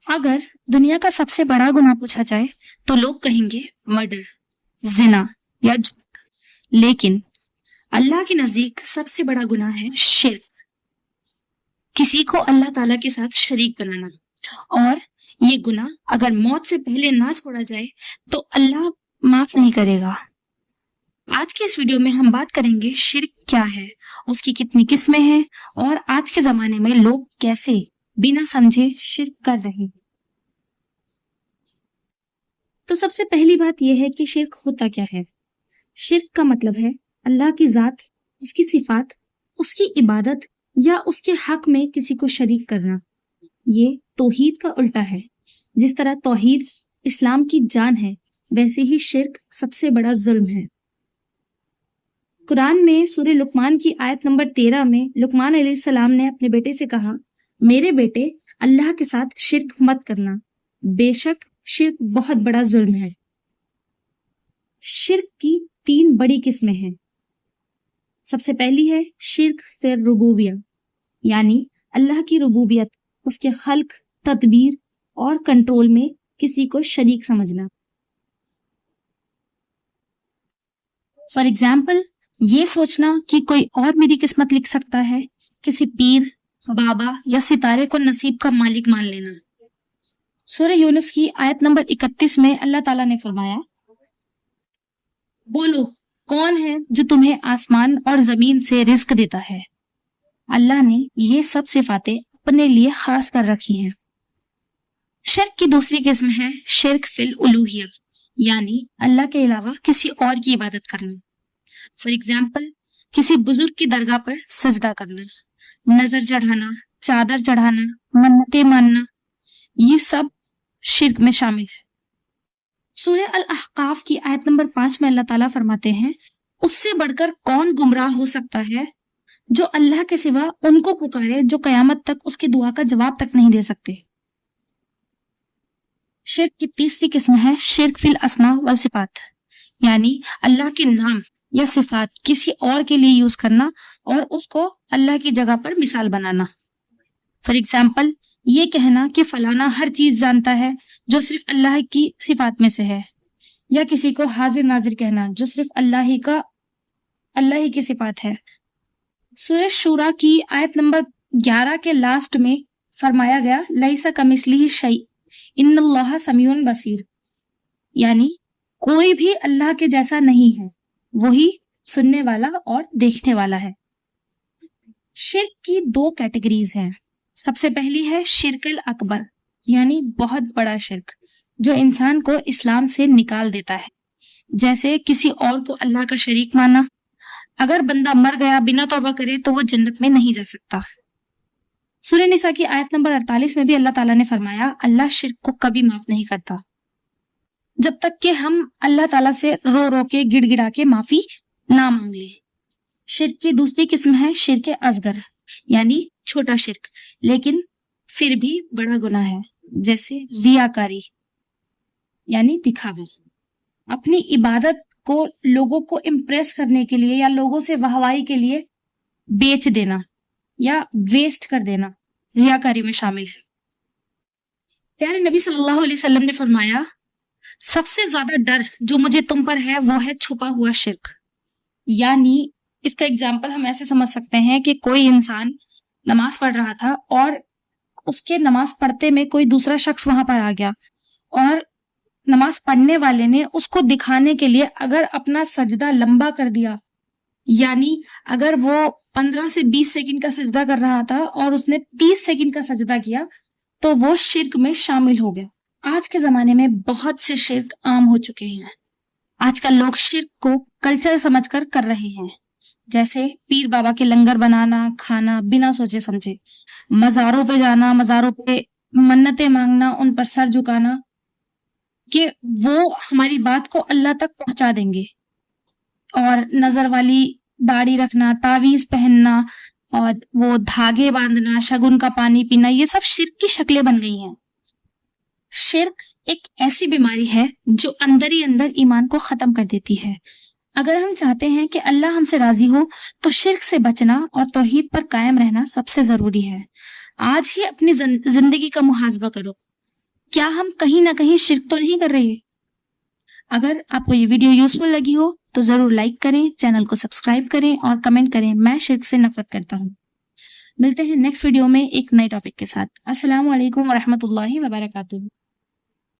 अगर दुनिया का सबसे बड़ा गुनाह पूछा जाए तो लोग कहेंगे मर्डर, जिना या झूठ। लेकिन अल्लाह के नजदीक सबसे बड़ा गुनाह है शिर्क, किसी को अल्लाह ताला के साथ शरीक बनाना। और ये गुनाह अगर मौत से पहले ना छोड़ा जाए तो अल्लाह माफ नहीं करेगा। आज के इस वीडियो में हम बात करेंगे शिर्क क्या है, उसकी कितनी किस्में हैं और आज के जमाने में लोग कैसे बिना समझे शिर्क कर रहे हैं। तो सबसे पहली बात यह है कि शिर्क होता क्या है। शिर्क का मतलब है अल्लाह की जात, उसकी सिफात, उसकी इबादत या उसके हक में किसी को शरीक करना। ये तौहीद का उल्टा है। जिस तरह तौहीद इस्लाम की जान है, वैसे ही शिर्क सबसे बड़ा जुल्म है। कुरान में सूरह लुकमान की आयत नंबर 13 में लुकमान अलैहिस्सलाम ने अपने बेटे से कहा, मेरे बेटे अल्लाह के साथ शिर्क मत करना, बेशक शिर्क बहुत बड़ा जुल्म है। शिर्क की 3 बड़ी किस्में हैं। सबसे पहली है शिर्क फिर रुबूबिया, यानी अल्लाह की रुबूबियत, उसके खल्क, तदबीर और कंट्रोल में किसी को शरीक समझना। फॉर एग्जाम्पल, ये सोचना कि कोई और मेरी किस्मत लिख सकता है, किसी पीर, बाबा या सितारे को नसीब का मालिक मान लेना। सूरह यूनुस की आयत नंबर 31 में अल्लाह ताला ने फरमाया, बोलो कौन है जो तुम्हें आसमान और जमीन से रिज्क देता है। अल्लाह ने ये सब सिफातें अपने लिए खास कर रखी हैं। शिर्क की दूसरी किस्म है शिर्क फिल उलूहिया, यानी अल्लाह के अलावा किसी और की इबादत करना। फॉर एग्जाम्पल, किसी बुजुर्ग की दरगाह पर सजदा करना, नजर चढ़ाना, चादर चढ़ाना, मन्नतें मानना, ये सब शिर्क में शामिल है। सूरह अल अहकाफ की आयत नंबर 5 में अल्लाह ताला फरमाते हैं, उससे बढ़कर कौन गुमराह हो सकता है जो अल्लाह के सिवा उनको पुकारे जो कयामत तक उसकी दुआ का जवाब तक नहीं दे सकते। शिर्क की तीसरी किस्म है शिर्क फिल अस्मा वल सिफात, यानी अल्लाह के नाम या सिफात किसी और के लिए यूज करना और उसको अल्लाह की जगह पर मिसाल बनाना। फॉर एग्जाम्पल, ये कहना कि फलाना हर चीज जानता है जो सिर्फ अल्लाह की सिफात में से है, या किसी को हाजिर नाजिर कहना जो सिर्फ अल्लाह ही की सिफात है। सूरह शूरा की आयत नंबर 11 के लास्ट में फरमाया गया, लैसा कमिस्लिही शै इन्नल्लाह समीउन बसीर, यानी कोई भी अल्लाह के जैसा नहीं है, वही सुनने वाला और देखने वाला है। शिर्क की 2 कैटेगरीज हैं। सबसे पहली है शिर्कल अकबर, यानी बहुत बड़ा शिर्क जो इंसान को इस्लाम से निकाल देता है, जैसे किसी और को अल्लाह का शरीक मानना। अगर बंदा मर गया बिना तौबा करे तो वो जन्नत में नहीं जा सकता। सूरह निसा की आयत नंबर 48 में भी अल्लाह ताला ने फरमाया, अल्लाह शिर्क को कभी माफ नहीं करता जब तक कि हम अल्लाह ताला से रो रो के गिड़गिड़ा के माफी ना मांग ले। शिर्क की दूसरी किस्म है शिर्क असगर, यानी छोटा शिर्क, लेकिन फिर भी बड़ा गुनाह है, जैसे रियाकारी, यानी दिखावा, अपनी इबादत को लोगों को इम्प्रेस करने के लिए या लोगों से वाहवाही के लिए बेच देना या वेस्ट कर देना, रियाकारी में शामिल है। प्यारे नबी सल्लल्लाहु अलैहि वसल्लम ने फरमाया, सबसे ज्यादा डर जो मुझे तुम पर है वो है छुपा हुआ शिर्क। यानी इसका एग्जाम्पल हम ऐसे समझ सकते हैं कि कोई इंसान नमाज पढ़ रहा था और उसके नमाज पढ़ते में कोई दूसरा शख्स वहां पर आ गया और नमाज पढ़ने वाले ने उसको दिखाने के लिए अगर अपना सजदा लंबा कर दिया, यानी अगर वो 15 से 20 सेकंड का सजदा कर रहा था और उसने 30 सेकंड का सजदा किया, तो वो शिर्क में शामिल हो गया। आज के जमाने में बहुत से शिर्क आम हो चुके हैं। आजकल लोग शिर्क को कल्चर समझकर कर रहे हैं, जैसे पीर बाबा के लंगर बनाना, खाना बिना सोचे समझे, मजारों पे जाना, मजारों पे मन्नतें मांगना, उन पर सर झुकाना कि वो हमारी बात को अल्लाह तक पहुंचा देंगे, और नजर वाली दाढ़ी रखना, तावीज पहनना और वो धागे बांधना, शगुन का पानी पीना, ये सब शिर्क की शक्लें बन गई हैं। शिर्क एक ऐसी बीमारी है जो अंदर ही अंदर ईमान को खत्म कर देती है। अगर हम चाहते हैं कि अल्लाह हमसे राजी हो तो शिर्क से बचना और तौहीद पर कायम रहना सबसे जरूरी है। आज ही अपनी जिंदगी का मुहासबा करो। کیا ہم کہیں نہ کہیں شرک تو نہیں کر رہے؟ اگر آپ کو یہ ویڈیو یوزفل لگی ہو تو ضرور لائک کریں، چینل کو سبسکرائب کریں اور کمنٹ کریں میں شرک سے نفرت کرتا ہوں۔ ملتے ہیں نیکسٹ ویڈیو میں ایک نئے ٹاپک کے ساتھ۔ السلام علیکم ورحمۃ اللہ وبرکاتہ۔